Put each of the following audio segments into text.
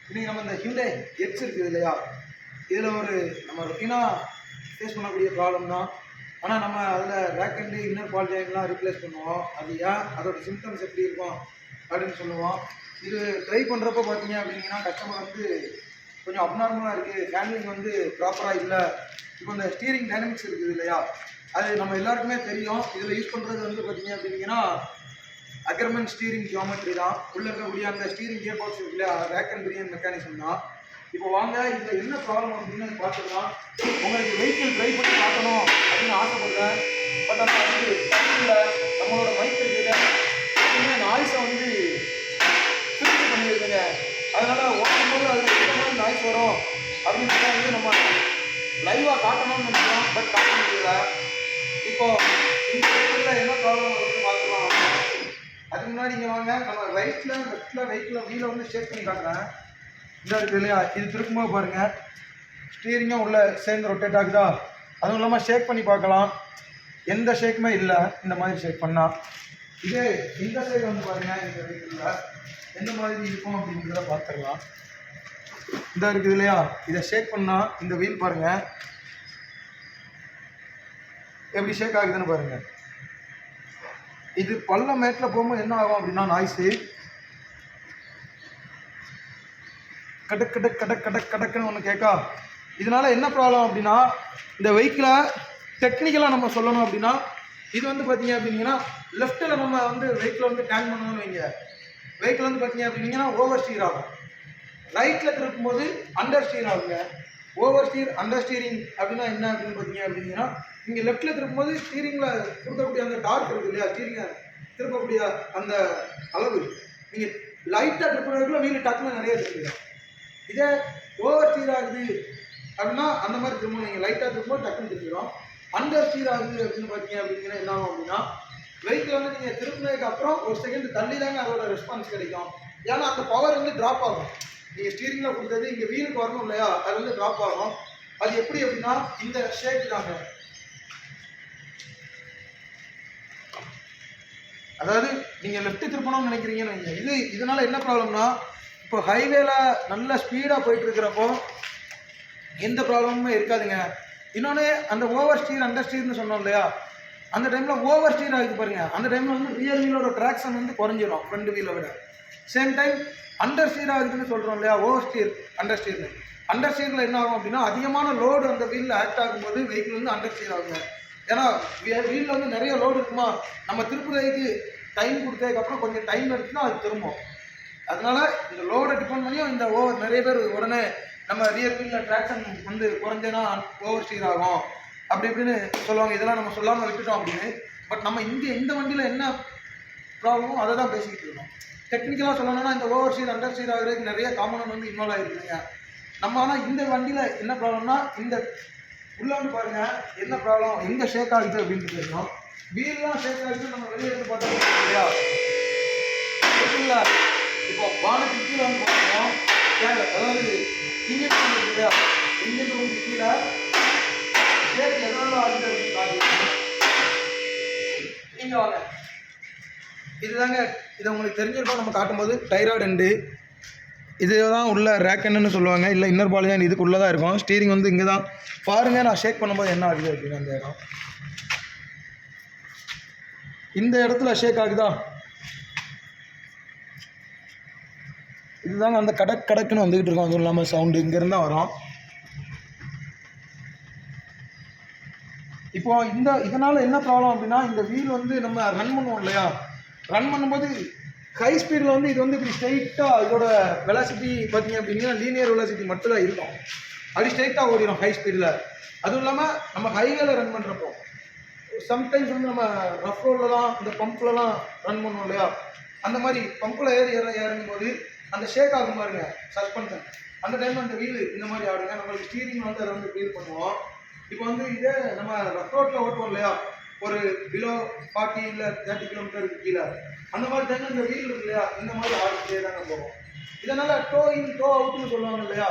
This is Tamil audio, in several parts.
இன்னைக்கு நம்ம இந்த ஹிண்டே எட்ஸ் இருக்குது இல்லையா, இதில் ஒரு நம்ம ரொட்டீனாக ஃபேஸ் பண்ணக்கூடிய ப்ராப்ளம் தான். ஆனால் நம்ம அதில் ரேக் அண்டு இன்னர் பால் ஜாயின்லாம் ரீப்ளேஸ் பண்ணுவோம். அது ஏன், அதோட சிம்டம்ஸ் எப்படி இருக்கும் அப்படின்னு சொல்லுவோம். இது ட்ரை பண்ணுறப்போ பார்த்தீங்க அப்படிங்கன்னா கஸ்டமர் வந்து கொஞ்சம் அப்நார்மலாக இருக்குது, ஹேண்ட்லிங் வந்து ப்ராப்பராக இல்லை. இப்போ இந்த ஸ்டீரிங் டைனமிக்ஸ் இருக்குது இல்லையா, அது நம்ம எல்லாருக்குமே தெரியும். இதில் யூஸ் பண்ணுறது வந்து பார்த்தீங்க அப்படின்னா அக்ரமெண்ட் ஸ்டீரிங் ஜியோமெட்ரி தான். உள்ளே இருக்கக்கூடிய அந்த ஸ்டீரிங் கியர் பாக்ஸ் இருக்கு இல்லையா, ரேக் அண்ட் பிரியன் மெக்கானிசம் தான். இப்போ வாங்க இதில் என்ன ப்ராப்ளம் அப்படின்னு பார்த்துக்கலாம். உங்களுக்கு வெஹிக்கிள் ட்ரை பண்ணி பார்க்கணும் அப்படின்னு ஆசைப்படுறேன். பட் அந்த வந்து தமிழில் நம்மளோட மைக் இருக்குல்ல, அதுவுமே நாய்ஸை வந்து ஃபில்டர் பண்ணியிருக்குங்க. அதனால் ஓட்டும்போது அதில் எந்த மாதிரி நாய்ஸ் வரும் அப்படின்னு வந்து நம்ம லைவாக காட்டணும்னு நினைக்கிறோம், பட் காட்ட முடியல. இப்போது இந்த வெஹிக்கிளில் என்ன ப்ராப்ளம் வருதுன்னு பார்த்துக்கலாம். அதுக்கு முன்னாடி இங்கே வாங்க, நம்ம ரைட்டில் லெஃப்டில் வெஹிக்கிளில் வீலை வந்து ஷேக் பண்ணி காட்டுறேன். இதாக இருக்குது இல்லையா, இது திருக்கும்போது பாருங்கள் ஸ்டீரிங்கும் உள்ளே சேர்ந்து ரொட்டேட் ஆகுதா. அதுவும் இல்லாமல் ஷேக் பண்ணி பார்க்கலாம், எந்த ஷேக்குமே இல்லை. இந்த மாதிரி ஷேக் பண்ணால் இதே இந்த சைடு வந்து பாருங்கள், இந்த வெஹிக்கிளில் எந்த மாதிரி இருக்கும் அப்படிங்கிறத பார்த்துடலாம். இதாக இருக்குது இல்லையா, இதை ஷேக் பண்ணால் இந்த வீல் பாருங்கள் எப்படி ஷேக் ஆகுதுன்னு பாருங்கள். இது பள்ள மேட்டில் போகும்போது என்ன ஆகும் அப்படின்னா நாய்ஸு கடக் கடக் கடக் கடக் கடக்குன்னு ஒன்று கேட்கா. இதனால் என்ன ப்ராப்ளம் அப்படின்னா, இந்த வெஹிக்கிளை டெக்னிக்கலாக நம்ம சொல்லணும் அப்படின்னா, இது வந்து பார்த்தீங்க அப்படின்னா லெஃப்ட்டில் நம்ம வந்து வெஹிக்கிளை வந்து டேன் பண்ணணும்னு வைங்க, வெஹிக்கிள் வந்து பார்த்தீங்க அப்படின்னா ஓவர் ஸ்டீர் ஆகும். ரைட்டில் திருப்பும்போது அண்டர் ஸ்டீர் ஆகுங்க. ஓவர் ஸ்டீர் அண்டர் ஸ்டீரிங் அப்படின்னா என்ன அப்படின்னு பார்த்தீங்க அப்படின்னா, நீங்கள் லெஃப்ட்டில் திருப்பும்போது ஸ்டீரிங்கில் கொடுக்கக்கூடிய அந்த டார்க் இருக்குது இல்லையா, ஸ்டீரிங்கை திருப்பக்கூடிய அந்த அளவு நீங்கள் லைட்டாக திருப்பினதுக்குள்ள வீல் டக்குன்னு நிறைய இருக்குது. இதே ஓவர் ஸ்டீர் ஆகுது அப்படின்னா அந்த மாதிரி திரும்பணும். நீங்கள் லைட்டாக திரும்பும்போது டக்குன்னு திருப்பிடும். அண்டர் ஸ்டீர் ஆகுது அப்படின்னு பார்த்தீங்க அப்படின்னா என்ன ஆகும் அப்படின்னா, வெஹிக்கிள் வந்து நீங்கள் திருப்பினதுக்கு அப்புறம் ஒரு செகண்ட் தள்ளி தாங்க அதோட ரெஸ்பான்ஸ் கிடைக்கும். ஏன்னா அந்த பவர் வந்து ட்ராப் ஆகும். நீங்கள் ஸ்டீரிங்கில் கொடுத்தது இங்கே வீலுக்கு வரணும் இல்லையா, அது வந்து ட்ராப் ஆகும். அது எப்படி அப்படின்னா இந்த ஷேக் தாங்க. அதாவது நீங்கள் லெஃப்ட் திருப்பணும்னு நினைக்கிறீங்கன்னு இதனால் என்ன ப்ராப்ளம்னா, இப்போ ஹைவேல நல்ல ஸ்பீடாக போயிட்டு இருக்கிறப்போ எந்த ப்ராப்ளமுமே இருக்காதுங்க. இன்னொன்று அந்த ஓவர் ஸ்டீர் அண்டர் ஸ்டீர்னு சொன்னோம் இல்லையா, அந்த டைமில் ஓவர் ஸ்டீர் ஆகுது பாருங்கள், அந்த டைமில் வந்து ரியர் வீலோட ட்ராக்ஷன் வந்து குறைஞ்சிடும் ஃப்ரண்ட் வீலை விட. சேம் டைம் அண்டர் ஸ்டீர் ஆகுதுன்னு சொல்கிறோம் இல்லையா, ஓவர் ஸ்டீர் அண்டர் ஸ்டீர்னு. அண்டர் ஸ்டீரில் என்ன ஆகும் அப்படின்னா, அதிகமான லோடு அந்த வீலில் ஆக்ட் ஆகும்போது வெஹிக்கிள் வந்து அண்டர் ஸ்டீர் ஆகுங்க. ஏன்னா வீலில் வந்து நிறைய லோடு இருக்குமா, நம்ம திருப்புறதுக்கு டைம் கொடுத்ததுக்கப்புறம் கொஞ்சம் டைம் எடுத்துன்னா அது திரும்பும். அதனால் இந்த லோடை டிபெண்ட் பண்ணியும் இந்த நிறைய பேர் உடனே நம்ம ரியர் வீலில் ட்ராக்ஷன் வந்து குறைஞ்சேன்னா ஓவர் ஸ்டீர் ஆகும் அப்படி இப்படின்னு சொல்லுவாங்க. இதெல்லாம் நம்ம சொல்லாமல் விட்டுட்டோம் அப்படின்னு. பட் நம்ம இந்த வண்டியில் என்ன ப்ராப்ளமோ அதை தான் பேசிக்கிட்டு இருக்கோம். டெக்னிக்கலாக சொல்லணும்னா இந்த ஓவர் ஸ்டீர் அண்டர் ஸ்டீர் ஆகிறதுக்கு நிறைய காமன் வந்து இன்வால்வ் ஆகிருக்குங்க நம்ம. ஆனால் இந்த வண்டியில் என்ன ப்ராப்ளம்னா, இந்த உள்ளே வந்து பாருங்கள் என்ன ப்ராப்ளம், எங்கே ஷேக் ஆகுது அப்படின்னு தெரியும். வீல்லாம் ஷேக் ஆகுது நம்ம வெளியே எடுத்து பார்த்தோம் இல்லையா, இல்லை இப்போ வானத்துக்கு கீழே வந்து பார்த்தோம், அதாவது இன்ஜின் ரூம் இருக்கு இல்லையா, இன்ஜின் ரூமுக்கு கீழே ஷேக் எதனால ஆகுது அப்படின்னு காட்டுங்க. நீங்கள் வாங்க, இதுதாங்க, இதை உங்களுக்கு தெரிஞ்சிருக்கோம். நம்ம காட்டும்போது டைராய்டு எண்டு இதுதான் உள்ள ரேக்கன்னு சொல்லுவாங்க, இல்லை இன்னர் பாலியான் இதுக்குள்ளே தான் இருக்கும். ஸ்டீரிங் வந்து இங்கே தான் பாருங்கள், நான் ஷேக் பண்ணும்போது என்ன ஆகுது அப்படின்னு. அந்த இடம் இந்த இடத்துல ஷேக் ஆகுதா, இதுதாங்க அந்த கடக் கடக்குன்னு வந்துக்கிட்டு இருக்கோம். அதுவும் இல்லாமல் சவுண்டு இங்கேருந்து தான் வரும். இப்போ இதனால் என்ன ப்ராப்ளம் அப்படின்னா, இந்த வீல் வந்து நம்ம ரன் பண்ணுவோம் இல்லையா, ரன் பண்ணும்போது ஹை ஸ்பீடில் வந்து இது வந்து இப்படி ஸ்ட்ரைட்டாக இதோட வெலாசிட்டி பார்த்தீங்க அப்படின்னா லீனியர் வெலாசிட்டி மட்டும் தான் இருக்கும். அப்படி ஸ்ட்ரைட்டாக ஓடிடும் ஹை ஸ்பீடில். அதுவும் இல்லாமல் நம்ம ஹைவேல ரன் பண்ணுறப்போ சம்டைம்ஸ் வந்து நம்ம ரஃப் ரோட்லலாம் இந்த பம்ப்லலாம் ரன் பண்ணுவோம் இல்லையா, அந்த மாதிரி பம்பில் இறங்கும் போது அந்த ஷேக் ஆகும் பாருங்க சஸ்பென்ஷன், அந்த டைமில் அந்த வீல் இந்த மாதிரி ஆடுங்க. நம்மளுக்கு ஸ்டீரிங் வந்து அதை வந்து ஃபீல் பண்ணுவோம். இப்போ வந்து இதே நம்ம ரஃப் ரோட்டில் ஓட்டுவோம் இல்லையா, ஒரு பிலோ 40 இல்லை 30 கிலோமீட்டருக்கு கீழே, அந்த மாதிரி டைம் இந்த வீல் இருக்கு இல்லையா, இந்த மாதிரி ஆடிட்டே தாங்க போகும். இதனால் டோ இன் டோ அவுட்னு சொல்லுவாங்க இல்லையா.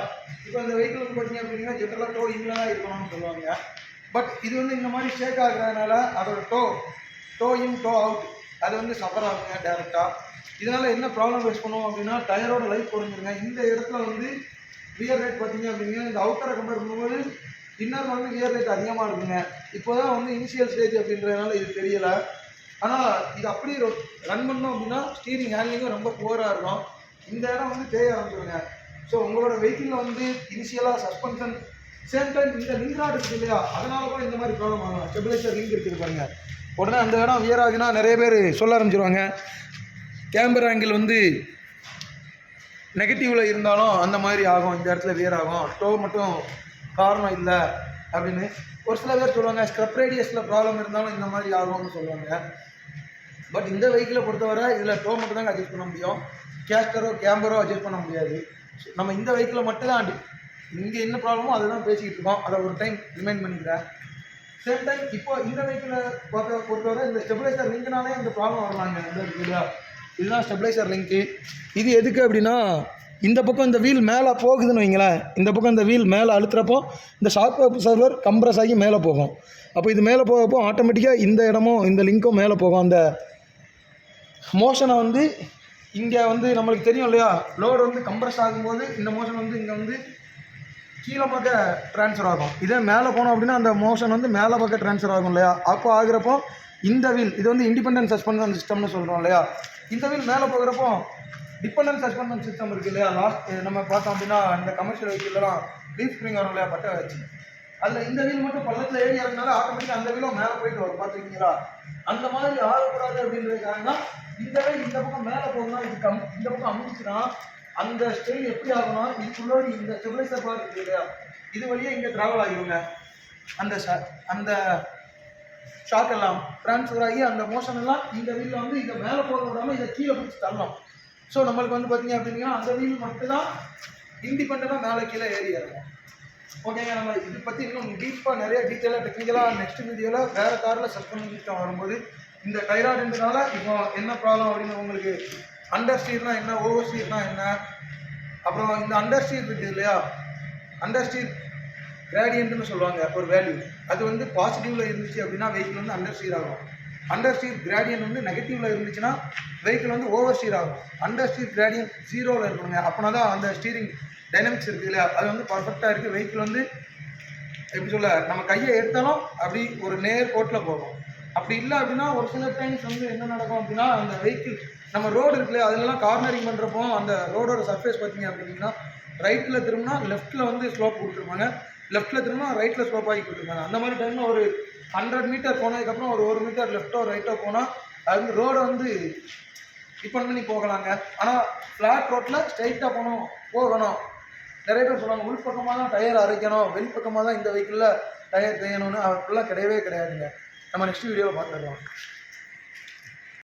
இப்போ இந்த வெஹிக்கிளுக்கு பார்த்தீங்க அப்படின்னா ஜென்ரலாக டோ இன்ல தான் இருக்கணும்னு சொல்லுவாங்க. பட் இது வந்து இந்த மாதிரி ஷேக் ஆகுறதுனால அதோட டோ இன் டோ அவுட் அது வந்து சஃபர் ஆகுங்க டேரெக்டாக. இதனால் என்ன ப்ராப்ளம் ஃபேஸ் பண்ணுவோம் அப்படின்னா டயரோட லைஃப் குறைஞ்சிருங்க. இந்த இடத்துல வந்து வியர் ரேட் பார்த்தீங்க அப்படின்னா இந்த அவுட்டரை கம்பேர் பண்ணும்போது இன்னர் வந்து வியர் ரேட் அதிகமாக இருக்குங்க. இப்போ தான் வந்து இனிஷியல் ஸ்டேஜ் அப்படின்றதுனால இது தெரியலை. ஆனால் இது அப்படியே ரன் பண்ணோம் அப்படின்னா ஸ்டீரிங் ஹேண்ட்லிங்கும் ரொம்ப புவராக இருக்கும். இந்த இடம் வந்து தேய ஆரம்பிச்சிருங்க. ஸோ உங்களோட வெஹிக்கிளில் வந்து இனிஷியலாக சஸ்பென்ஷன் சேம் டைம் இந்த லிங்க் ராட் இருக்குது இல்லையா, அதனால கூட இந்த மாதிரி ப்ராப்ளம் ஆகும். ஸ்டெபிலைசர் லிங்க் இருக்குது பாருங்க, உடனே அந்த இடம் வியர் ஆகுதுன்னா நிறைய பேர் சொல்ல ஆரம்பிச்சிருவாங்க. கேமரா ஆங்கிள் வந்து நெகட்டிவில் இருந்தாலும் அந்த மாதிரி ஆகும், இந்த இடத்துல வியர் ஆகும், டோ மட்டும் காரணம் இல்லை அப்படின்னு ஒரு சில பேர் சொல்லுவாங்க. ஸ்க்ரப் ரேடியஸில் ப்ராப்ளம் இருந்தாலும் இந்த மாதிரி ஆகும்னு சொல்லுவாங்க. பட் இந்த வெஹிக்கிளை பொறுத்தவரை இதில் டோ மட்டும் தாங்க அட்ஜஸ்ட் பண்ண முடியும், கேஸ்டரோ கேம்பரோ அட்ஜஸ்ட் பண்ண முடியாது. நம்ம இந்த வெஹிக்கிளை மட்டும் தான் இங்கே என்ன ப்ராப்ளமோ அதை தான் பேசிக்கிட்டு இருக்கோம். அதை ஒரு டைம் ரிமைண்ட் பண்ணிக்கிறேன். சேம் டைம் இப்போ இந்த வெஹிக்கிளை பொறுத்தவரை இந்த ஸ்டெபிலைசர் லிங்க்னாலே இந்த ப்ராப்ளம் வரலாங்க. இந்த இருக்குல்லையா, இதுதான் ஸ்டெபிலைசர் லிங்க்கு. இது எதுக்கு அப்படின்னா இந்த பக்கம் இந்த வீல் மேலே போகுதுன்னு வைங்களேன், இந்த பக்கம் இந்த வீல் மேலே அழுத்துறப்போ இந்த ஷாக் அப்சர்வர் கம்ப்ரஸ் ஆகி மேலே போகும். அப்போ இது மேலே போகப்போ ஆட்டோமேட்டிக்காக இந்த இடமும் இந்த லிங்க்கும் மேலே போகும். அந்த மோஷனை வந்து இங்கே வந்து நம்மளுக்கு தெரியும் இல்லையா, லோடு வந்து கம்ப்ரஸ் ஆகும்போது இந்த மோஷன் வந்து இங்கே வந்து கீழே பக்கம் ட்ரான்ஸ்ஃபர் ஆகும். இதே மேலே போனோம் அப்படின்னா அந்த மோஷன் வந்து மேலே பக்கம் ட்ரான்ஸ்ஃபர் ஆகும் இல்லையா. அப்போ ஆகிறப்போ இந்த வீல் இது வந்து இண்டிபெண்டன்ட் சஸ்பென்ஷன் சிஸ்டம்னு சொல்கிறோம் இல்லையா, இந்த வீல் மேலே போகிறப்போ டிபெண்டன்ட் சஸ்பென்ஷன் சிஸ்டம் இருக்குது இல்லையா. லாஸ்ட் நம்ம பார்த்தோம் அப்படின்னா இந்த கமர்ஷியல் வெஹிக்கிள்லாம் லீஃப் ஸ்ப்ரிங் வரும் இல்லையா, பட்டை வச்சு, அதில் இந்த வீல் மட்டும் பள்ளத்தில் ஏறி ஆகுதுனால ஆட்டோமேட்டிக்காக அந்த வீலும் மேலே போயிட்டு வரும். பார்த்துருக்கீங்களா, அந்த மாதிரி ஆகக்கூடாது அப்படின்றதுக்காக இந்த வீல் இந்த பக்கம் மேலே போகணும்னா இது இந்த பக்கம் அமைச்சுன்னா அந்த ஸ்டைல் எப்படி ஆகும்னா இதுக்குள்ளோடு இந்த ஸ்டெபிலைசர் பார் இருக்குது இல்லையா, இது வழியாக இங்கே ட்ராவல் ஆகிடுங்க. அந்த ஷாக் எல்லாம் ட்ரான்ஸ்ஃபர் ஆகி அந்த மோஷன் எல்லாம் இந்த வீலில் வந்து இதை மேலே போக விடாமல் இதை கீழே பிடிச்சி தள்ளணும். ஸோ நம்மளுக்கு வந்து பார்த்தீங்க அப்படின்னா அந்த வீல் மட்டும்தான் இண்டிபெண்ட்டாக மேலே கீழே ஏறி இறங்கும். ஓகேங்க, நம்ம இதை பற்றி இன்னும் டீப்பாக நிறைய டீட்டெயிலாக டெக்னிக்கலாக நெக்ஸ்ட் வீடியோவில் வேறு காரில் சஸ்பென்ஷன் சிஸ்டம் வரும்போது இந்த டைராய்டுன்றதுனால இப்போ என்ன ப்ராப்ளம் அப்படின்னு உங்களுக்கு அண்டர் ஸ்டீர்னா என்ன, ஓவர் ஸ்டீர்னா என்ன, அப்புறம் இந்த அண்டர் ஸ்டீர் இருக்குது இல்லையா, அண்டர் ஸ்டீர் கிரேடியன்ட்னு சொல்லுவாங்க ஒரு வேல்யூ, அது வந்து பாசிட்டிவில் இருந்துச்சு அப்படின்னா வெஹிக்கிள் வந்து அண்டர் ஸ்டீர் ஆகும். அண்டர் ஸ்டீர் கிரேடியன்ட் வந்து நெகட்டிவில் இருந்துச்சுன்னா வெஹிக்கிள் வந்து ஓவர் ஸ்டீர் ஆகும். அண்டர் ஸ்டீர் கிரேடியன்ட் 0ல் இருக்கணுங்க, அப்படின்னா தான் அந்த ஸ்டீரிங் டைனமிக்ஸ் இருக்குது இல்லையா, அது வந்து பர்ஃபெக்டாக இருக்குது. வெஹிக்கிள் வந்து எப்படி சொல்ல, நம்ம கையை எடுத்தாலும் அப்படி ஒரு நேர் கோட்டில் போகும். அப்படி இல்லை அப்படின்னா ஒரு சில டைம்ஸ் வந்து என்ன நடக்கும் அப்படின்னா அந்த வெஹிக்கிள் நம்ம ரோடு இருக்குல்லையா, அதுலலாம் கார்னரிங் பண்ணுறப்போ அந்த ரோடோட சர்ஃபேஸ் பார்த்தீங்க அப்படின்னா ரைட்டில் திரும்பினா லெஃப்ட்டில் வந்து ஸ்லோப் கொடுத்துருப்பாங்க, லெஃப்ட்டில் திரும்பினா ரைட்டில் ஸ்லோப் ஆகி கொடுத்துருப்பாங்க. அந்த மாதிரி டைமில் ஒரு 100 மீட்டர் போனதுக்கப்புறம் ஒரு 1 மீட்டர் லெஃப்ட்டோ ரைட்டோ போனால் அது வந்து ரோடை வந்து டிபெண்ட் பண்ணி போகலாங்க. ஆனால் ஃப்ளாட் ரோட்டில் ஸ்ட்ரைட்டாக போகணும். நிறைய பேர் சொல்லுவாங்க உள்பக்கமாக தான் டயர் அரைக்கணும், வெளிப்பக்கமாக தான் இந்த வெஹிக்கிளில் டயர் தேயணும்னு, அப்படிலாம் கிடையவே கிடையாதுங்க. நம்ம நெக்ஸ்ட் வீடியோவில் பார்த்துக்கலாம்.